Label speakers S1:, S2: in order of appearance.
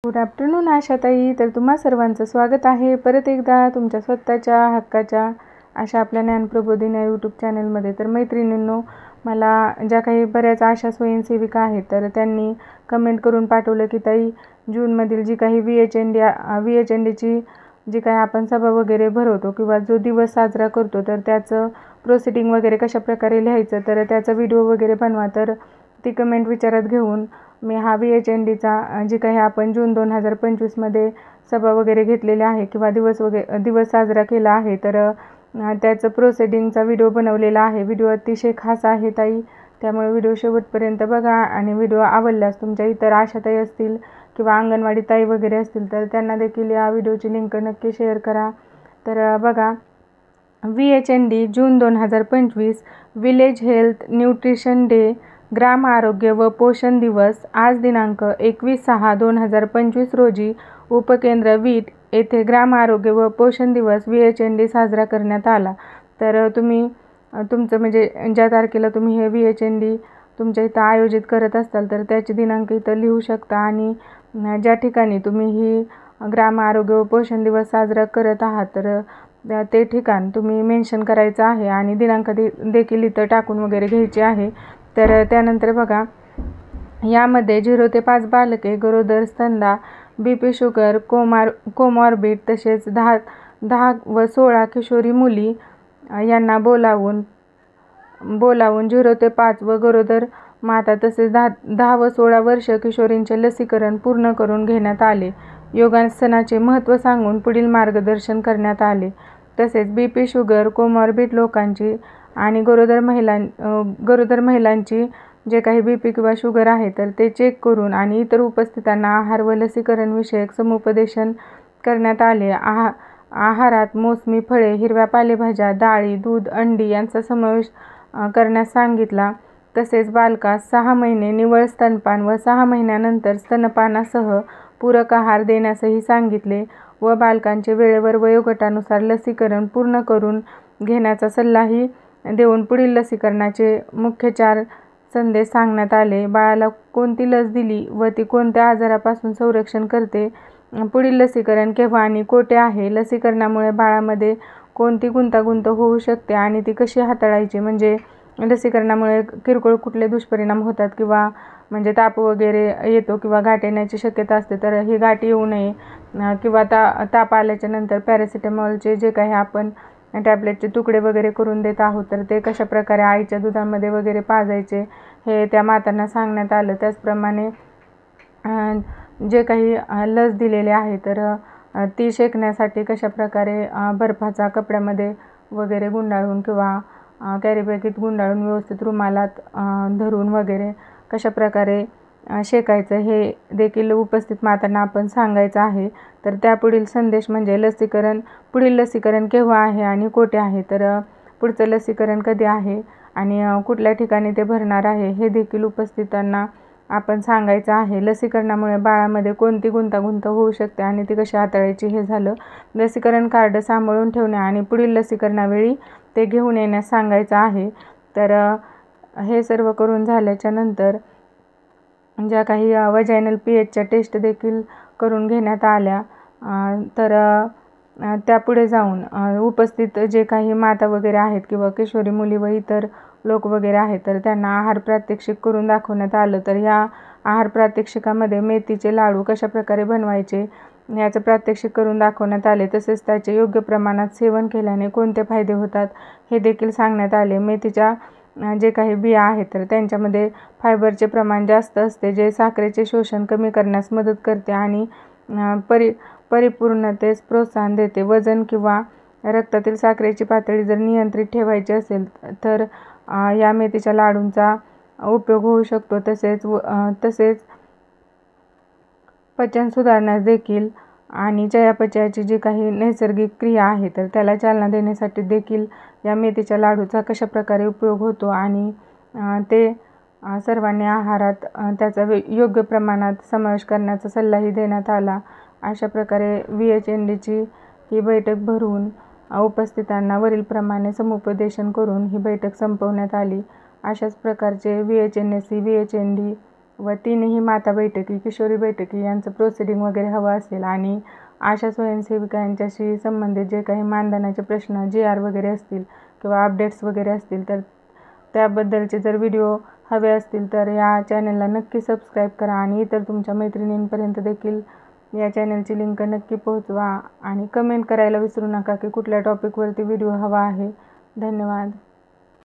S1: Good afternoon आशाताई. तर तुम्हा सर्वांचं स्वागत आहे परत एकदा तुमच्या स्वतःच्या हक्काच्या आशा आपल्या ज्ञानप्रबोधिनी या यूट्यूब चॅनलमध्ये. तर मैत्रिणींनो, मला ज्या काही बऱ्याच आशा स्वयंसेविका आहेत तर त्यांनी कमेंट करून पाठवलं की ताई, जूनमधील जी काही VHNDची जी काही आपण सभा वगैरे भरवतो किंवा जो दिवस साजरा करतो तर त्याचं प्रोसिडिंग वगैरे कशाप्रकारे लिहायचं, तर त्याचा व्हिडिओ वगैरे बनवा. तर ती कमेंट विचारात घेऊन मी हा VHNDचा जी काही आपण जून 2025मध्ये सभा वगैरे घेतलेली आहे किंवा दिवस साजरा केला आहे तर त्याचं प्रोसिडिंगचा व्हिडिओ बनवलेला आहे. व्हिडिओ अतिशय खास आहे ताई, त्यामुळे व्हिडिओ शेवटपर्यंत बघा. आणि व्हिडिओ आवडल्यास तुमच्या इतर आशाताई असतील किंवा अंगणवाडी ताई वगैरे असतील तर त्यांना देखील या व्हिडिओची लिंक नक्की शेअर करा. तर बघा, VHND जून 2025 विलेज हेल्थ न्यूट्रिशन डे, ग्राम आरोग्य व पोषण दिवस आज दिनांक 21/6/2025 रोजी उपकेंद्र वीट येथे ग्राम आरोग्य व पोषण दिवस VHND साजरा करण्यात आला. तर तुम्ही तुमचं म्हणजे ज्या तारखेला तुम्ही हे VHND तुमच्या इथं आयोजित करत असाल तर त्याची दिनांक इथं लिहू शकता. आणि ज्या ठिकाणी तुम्ही ही ग्राम आरोग्य व पोषण दिवस साजरा करत आहात तर ते ठिकाण तुम्ही मेन्शन करायचं आहे आणि दिनांक देखील इथं टाकून वगैरे घ्यायची आहे. तर त्यानंतर बघा, यामध्ये 0 ते 5 बालके, गरोदर, स्तनदा, BP शुगर, कोमॉर्बिड तसेच 10 व 16 किशोरी मुली यांना बोलावून 0 ते 5 व गरोदर माता तसेच 10 व 16 वर्ष किशोरींचे लसीकरण पूर्ण करून घेण्यात आले. योगासनाचे महत्त्व सांगून पुढील मार्गदर्शन करण्यात आले. तसेच BP शुगर, कोमॉर्बिड लोकांची आणि गरोदर महिलांची जे काही BP किंवा शुगर आहे तर ते चेक करून आणि इतर उपस्थितांना आहार व लसीकरण विषयक समुपदेशन करण्यात आले. आहारात मोसमी फळे, हिरव्या पालेभाज्या, डाळी, दूध, अंडी यांचा समावेश करण्यास सांगितला. तसेच बालकास 6 महिने निव्वळ स्तनपान व 6 महिन्यानंतर स्तनपानासह पूरक आहार देण्यासही सांगितले व बालकांचे वेळेवर वयोगटानुसार लसीकरण पूर्ण करून घेण्याचा सल्लाही देऊन पुढील लसीकरणाचे मुख्य 4 संदेश सांगण्यात आले. बाळाला कोणती लस दिली व ती कोणत्या आजारापासून संरक्षण करते, पुढील लसीकरण केव्हा आणि कोठे आहे, लसीकरणामुळे बाळामध्ये कोणती गुंतागुंत होऊ शकते आणि ती कशी हाताळायची, म्हणजे लसीकरणामुळे किरकोळ कुठले दुष्परिणाम होतात किंवा म्हणजे ताप वगैरे येतो किंवा गाठ येण्याची शक्यता असते तर ही गाठ येऊ नये किंवा ताप आल्याच्या नंतर पॅरासिटामॉलचे जे काही आपण टॅबलेटचे तुकडे वगैरे करून देत आहोत तर ते कशाप्रकारे आईच्या दुधामध्ये वगैरे पाजायचे हे त्या मातांना सांगण्यात आलं. त्याचप्रमाणे जे काही लस दिलेले आहे तर ती शेकण्यासाठी कशाप्रकारे बर्फाचा कपड्यामध्ये वगैरे गुंडाळून किंवा कॅरीबॅगीत गुंडाळून व्यवस्थित रुमालात धरून वगैरे कशाप्रकारे शेकायचं हे देखील उपस्थित मातांना आपण सांगायचं आहे. तर त्यापुढील संदेश म्हणजे पुढील लसीकरण केव्हा आहे आणि कोठे आहे, तर पुढचं लसीकरण कधी आहे आणि कुठल्या ठिकाणी ते भरणार आहे हे देखील उपस्थितांना आपण सांगायचं आहे. लसीकरणामुळे बाळामध्ये कोणती गुंतागुंत होऊ शकते आणि ती कशी हाताळायची हे झालं. लसीकरण कार्ड सांभाळून ठेवणे आणि पुढील लसीकरणावेळी ते घेऊन येण्यास सांगायचं आहे. तर हे सर्व करून झाल्याच्या नंतर ज्या काही वजायनल pHच्या टेस्ट देखील करून घेण्यात आल्या. तर त्यापुढे जाऊन उपस्थित जे काही माता वगैरे आहेत किंवा किशोरी मुली व इतर लोक वगैरे आहेत तर त्यांना आहार प्रात्यक्षिक करून दाखवण्यात आलं. तर या आहार प्रात्यक्षिकामध्ये मेथीचे लाडू कशाप्रकारे बनवायचे याचं प्रात्यक्षिक करून दाखवण्यात आले. तसेच त्याचे योग्य प्रमाणात सेवन केल्याने कोणते फायदे होतात हे देखील सांगण्यात आले. मेथीच्या जे काही बिया आहेत तर त्यांच्यामध्ये फायबरचे प्रमाण जास्त असते जे साखरेचे शोषण कमी करण्यास मदत करते आणि परिपूर्णतेस प्रोत्साहन देते. वजन किंवा रक्तातील साखरेची पातळी जर नियंत्रित ठेवायची असेल तर या मेथीच्या लाडूंचा उपयोग होऊ शकतो. तसेच पचन सुधारण्यास देखील आणि चयापचयाची जी काही नैसर्गिक क्रिया आहे तर त्याला चालना देण्यासाठी देखील या मेथीच्या लाडूचा कशाप्रकारे उपयोग होतो आणि ते सर्वांनी आहारात त्याचा योग्य प्रमाणात समावेश करण्याचा सल्लाही देण्यात आला. अशा प्रकारे VHNDची ही बैठक भरवून उपस्थितांना वरीलप्रमाणे समुपदेशन करून ही बैठक संपवण्यात आली. अशाच प्रकारचे VHND व तीनही माता बैठकी, किशोरी बैठकी यांचं प्रोसिडिंग वगैरे हवं असेल आणि आशा स्वयंसेविका यांच्याशी संबंधित जे काही मानधनाचे प्रश्न GR वगैरे असतील किंवा अपडेट्स वगैरे असतील तर त्याबद्दलचे जर व्हिडिओ हवे असतील तर या चॅनलला नक्की सबस्क्राईब करा आणि इतर तुमच्या मैत्रिणींपर्यंत देखील या चॅनलची लिंक नक्की पोहोचवा आणि कमेंट करायला विसरू नका की कुठल्या टॉपिकवरती व्हिडिओ हवा आहे. धन्यवाद.